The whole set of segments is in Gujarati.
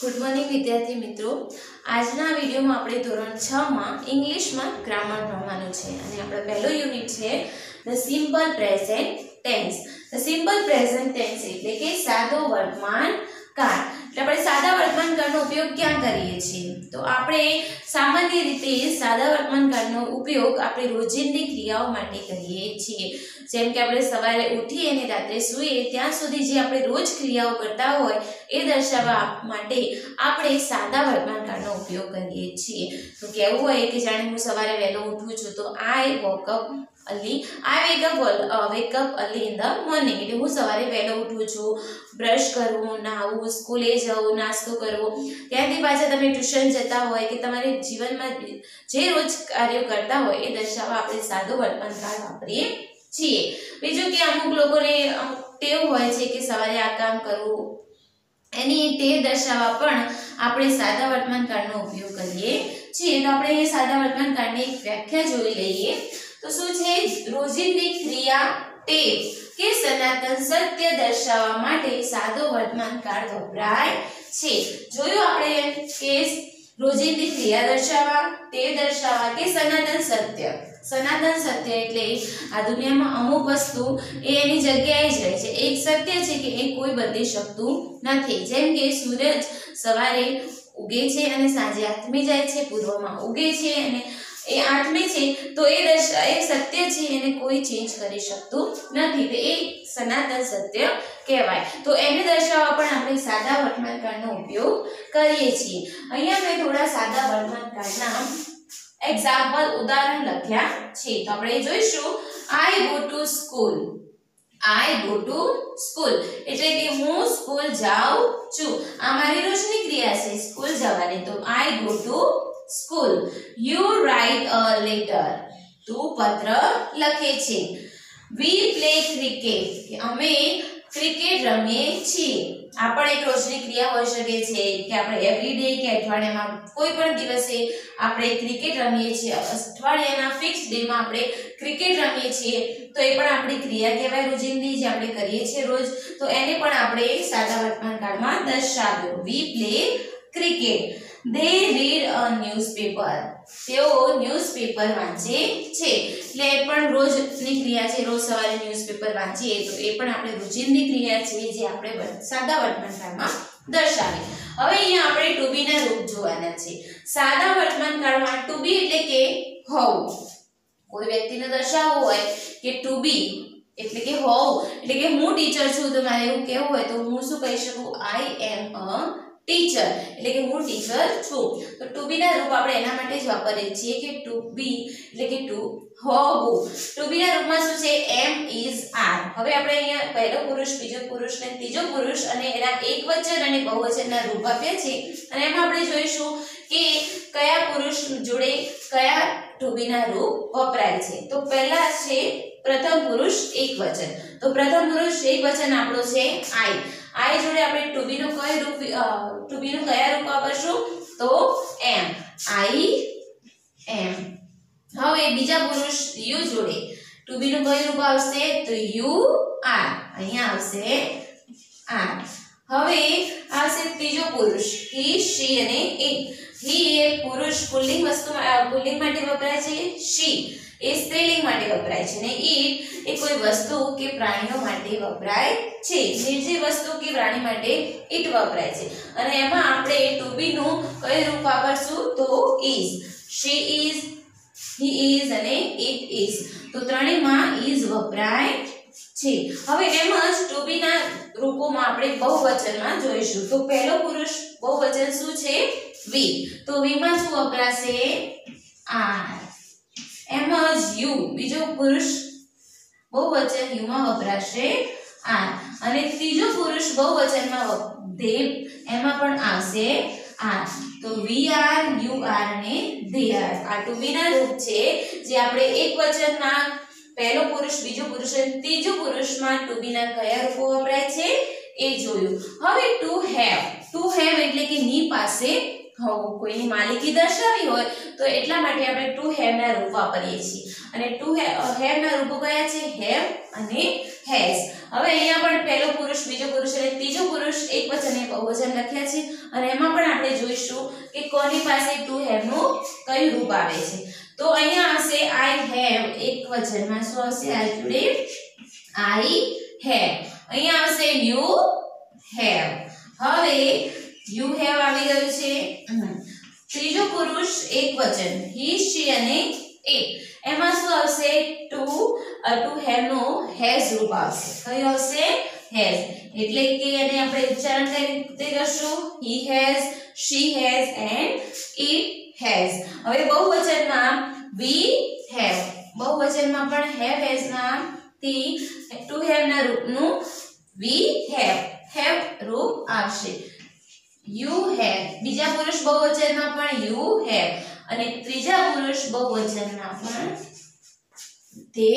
गुड मॉर्निंग विद्यार्थी मित्रों। आजना विडियो में આપણે ધોરણ 6 માં ઇંગ્લિશમાં ગ્રામર ભણવાનું છે અને આપણો પહેલો યુનિટ છે the simple present tense. The simple present tense એટલે કે સાદો વર્તમાન કાળ। એટલે આપણે સાદા વર્તમાન કાળનો ઉપયોગ ક્યાં કરીએ છીએ? તો આપણે સામાન્ય રીતે સાદા વર્તમાન કાળનો ઉપયોગ આપણે રોજિંદી ક્રિયાઓ માટે કરીએ છીએ। જેમ કે આપણે સવારે ઉઠી અને રાત્રે સૂઈએ ત્યાં સુધી જે આપણે રોજ ક્રિયાઓ કરતા હોય એ દર્શાવવા માટે આપણે સાદા વર્તમાન કાળનો ઉપયોગ કરીએ છીએ। તો કહેવું હોય કે જાણે હું સવારે વહેલો ઉઠું છું તો I wake up early in the morning। એટલે હું સવારે વહેલો ઉઠું છું, બ્રશ કરવું, નાહવું, સ્કૂલે જવું, નાસ્તો કરવો, ત્યાંથી પાછા તમે ટ્યુશન જતા હોય કે તમારે જીવનમાં જે રોજ કાર્યો કરતા હોય એ દર્શાવવા આપણે સાદો વર્તમાન કાળ વાપરીએ છીએ। બીજું કે અમુક લોકોને ટેવ હોય છે કે સવારે આ કામ કરવું, એની ટેવ દર્શાવવા પણ આપણે સાદા વર્તમાન કાળનો ઉપયોગ કરીએ છીએ। તો આપણે એ સાદા વર્તમાન કાળની એક વ્યાખ્યા જોઈ લઈએ। તો શું છે? રોજિંદી ક્રિયા ટેવ કે સનાતન સત્ય દર્શાવવા માટે સાદો વર્તમાન કાળ વપરાય છે। જોયું આપણે કે રોજિંદી ક્રિયા દર્શાવવા, ટેવ દર્શાવવા કે સનાતન સત્ય। સનાતન સત્ય એટલે આ દુનિયામાં અમુક વસ્તુ એની જગ્યાએ જ રહે છે, એક સત્ય છે કે એ કોઈ બદલી શકતું નથી। જેમ કે સૂરજ સવારે ઉગે છે અને સાંજે આથમી જાય છે, પૂર્વમાં ઉગે છે અને એ આઠમે છે, તો એ સત્ય છે, એને કોઈ ચેન્જ કરી શકતું નથી, તો એ સનાતન સત્ય કહેવાય। તો એને દર્શાવવા પણ આપણે સાદા વર્તમાન કાળનો ઉપયોગ કરીએ છીએ। અહીંયા મેં થોડા સાદા વર્તમાન કાળના એક્ઝામ્પલ ઉદાહરણ લખ્યા છે, તો આપણે જોઈશું। I go to school એટલે કે હું સ્કૂલ જાઉં છું, આ મારી રોજની ક્રિયા છે સ્કૂલ જવાની, તો I go to school। You write a letter, તું પત્ર લખે છે। We play cricket, કે અમે ક્રિકેટ રમીએ છીએ। આ પણ એક રોજની ક્રિયા હોઈ શકે છે કે આપણે એવરીડે કે અઠવાડિયામાં કોઈ પણ દિવસે આપણે ક્રિકેટ રમીએ છીએ, અઠવાડિયાના ફિક્સ ડેમાં આપણે ક્રિકેટ રમીએ છીએ, તો એ પણ આપણી ક્રિયા કહેવાય રોજિંદી જે આપણે કરીએ છીએ રોજ, તો એને પણ આપણે સાદા વર્તમાન કાળમાં દર્શાવ્યો। We play cricket। They read a newspaper, તેઓ ન્યૂઝપેપર વાંચે છે, એટલે એ પણ રોજની ક્રિયા છે, રોજ સવારે ન્યૂઝપેપર વાંચીએ તો એ પણ આપણે રોજિંદી ક્રિયા છે જે આપણે સાદા વર્તમાન કાળમાં દર્શાવી। હવે અહીંયા આપણે ટુ બી ના રૂપ જોવાના છે। સાદા વર્તમાન કાળમાં ટુ બી એટલે કે હોવું, કોઈ વ્યક્તિને દર્શાવવું હોય કે ટુ બી એટલે કે હોવું, એટલે કે હું ટીચર છું તો મારે એવું કહેવું હોય તો હું શું કહી શકું? I am a ટીચર, એટલે કે હું ટીચર છું। તો ટુ બી ના રૂપ આપણે એના માટે જ વાપરીએ છીએ કે ટુ બી એટલે કે ટુ હોવું। ટુ બી ના રૂપમાં શું છે? am, is, are। હવે આપણે અહીંયા પહેલો પુરુષ, બીજો પુરુષ ને ત્રીજો પુરુષ અને એના એકવચન અને બહુવચનના રૂપ આપ્યા છે, અને એમાં આપણે જોઈશું કે કયા પુરુષ જોડે કયા ટુ બી ના રૂપ વપરાય છે। તો પહેલા છે પ્રથમ પુરુષ એકવચન, તો પ્રથમ પુરુષ એકવચન આપણો છે I જોડે આપણે ટુ બી નું કયા રૂપ વાપરશું? તો am, I am। હવે બીજા પુરુષ યુ જોડે ટુ બી નું કયું રૂપ આવશે? તો you are, અહીંયા આવશે are। હવે આવશે ત્રીજો પુરુષ he, she અને it। he એ પુરુષ પુલ્લિંગ પુલ્લિંગ માટે વપરાય છે, she એ સ્ત્રીલિંગ માટે વપરાય છે, અને it એ કોઈ વસ્તુ કે પ્રાણીઓ માટે વપરાય છે, નિર્જીવ વસ્તુ કે પ્રાણી માટે it વપરાય છે, અને એમાં આપણે ટુ બી નું કયું રૂપ વાપરશું? તો is। she is, he is અને it is, તો ત્રણેયમાં is વપરાય છે। હવે એમ જ ટુ બી ના રૂપોમાં આપણે બહુવચનમાં જોઈશું। તો પહેલો પુરુષ બહુવચન શું છે? we, તો we માં શું વપરાશે? are। એમ જ યુ બીજો પુરુષ બહુવચન યુ માં વપરાશે are, અને ત્રીજો પુરુષ બહુવચનમાં they, એમાં પણ આવશે are। તો we are, you are અને they are, આ ટુ બી ના રૂપ છે જે આપણે એકવચનમાં પહેલો પુરુષ, બીજો પુરુષ અને ત્રીજો પુરુષમાં ટુ બી ના કયા રૂપો વપરાય છે એ જોયું। હવે ટુ હેવ એટલે કે ની પાસે કોઈની માલિકી દર્શાવી હોય તો એટલા માટે આપણે ટુ હેવ ના રૂપ વાપરીએ છીએ અને ટુ હેવ ના રૂપો કયા છે હેવ અને હેઝ હવે અહીંયા પણ પહેલો પુરુષ બીજો પુરુષ અને ત્રીજો પુરુષ એકવચન અને બહુવચન લખ્યા છે અને એમાં પણ આપણે જોઈશું કે કોની પાસે ટુ હેવ નું કયું રૂપ આવે છે તો અહીંયા આવશે આઈ હેવ એકવચનમાં શું આવશે આઈ ટુડે આઈ હેવ અહીંયા આવશે યુ હેવ હવે યુ હેવ આવી ગયું છે ત્રીજો પુરુષ એકવચન હી શી અને ઇટ એમાં શું આવશે ટુ હેવ નો હેઝ રૂપ આવશે કયું આવશે હેઝ એટલે કે એને આપણે ઉચ્ચારણ કઈ રીતે કરશું he has she has and it has હવે બહુવચનમાં વી હેવ બહુવચનમાં પણ હેવ હેઝ ના થી ટુ હેવ ના રૂપનું વી હેવ રૂપ આવશે યુ હેવ બીજા પુરુષ બહુવચનમાં પણ યુ હેવ અને ત્રીજા પુરુષ બહુવચનમાં પણ તે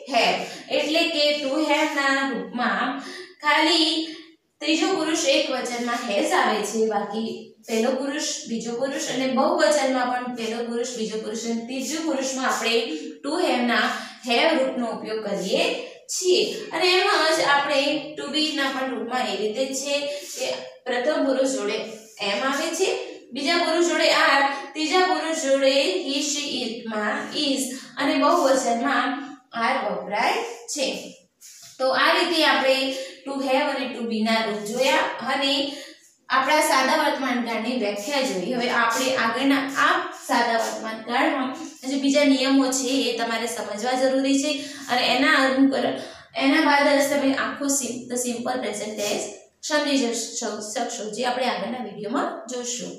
હેવ એટલે કે ટુ હેવ ના રૂપમાં ખાલી ત્રીજો પુરુષ એકવચનમાં હેઝ આવે છે બાકી પહેલો પુરુષ બીજો પુરુષ અને બહુવચનમાં પણ પહેલો પુરુષ બીજો પુરુષ અને ત્રીજો પુરુષમાં આપણે ટુ હેવ ના હેવ રૂપનો ઉપયોગ કરીએ છીએ અને એમાં જ આપણે ટુ બી ના પણ રૂપમાં એ રીતે છે કે પ્રથમ પુરુષ જોડે એમ આવે છે બીજા પુરુષ જોડે આર ત્રીજા પુરુષ જોડે હી શી ઇટ માં ઇઝ અને બહુવચનમાં આર વપરાય છે તો આ રીતે આપણે ટુ હેવ અને ટુ બી ના રૂપ જોયા અને આપણા સાદા વર્તમાન કાળની વ્યાખ્યા જોઈ હવે આપણે આગળના આ સાદા વર્તમાન કાળમાં જે બીજા નિયમો છે એ તમારે સમજવા જરૂરી છે અને એના બાદ જ તમે આખું સિમ્પલ પ્રેઝન્ટ ટેન્સ સમજી શકશો જે આપણે આગળના વિડીયોમાં જોઈશું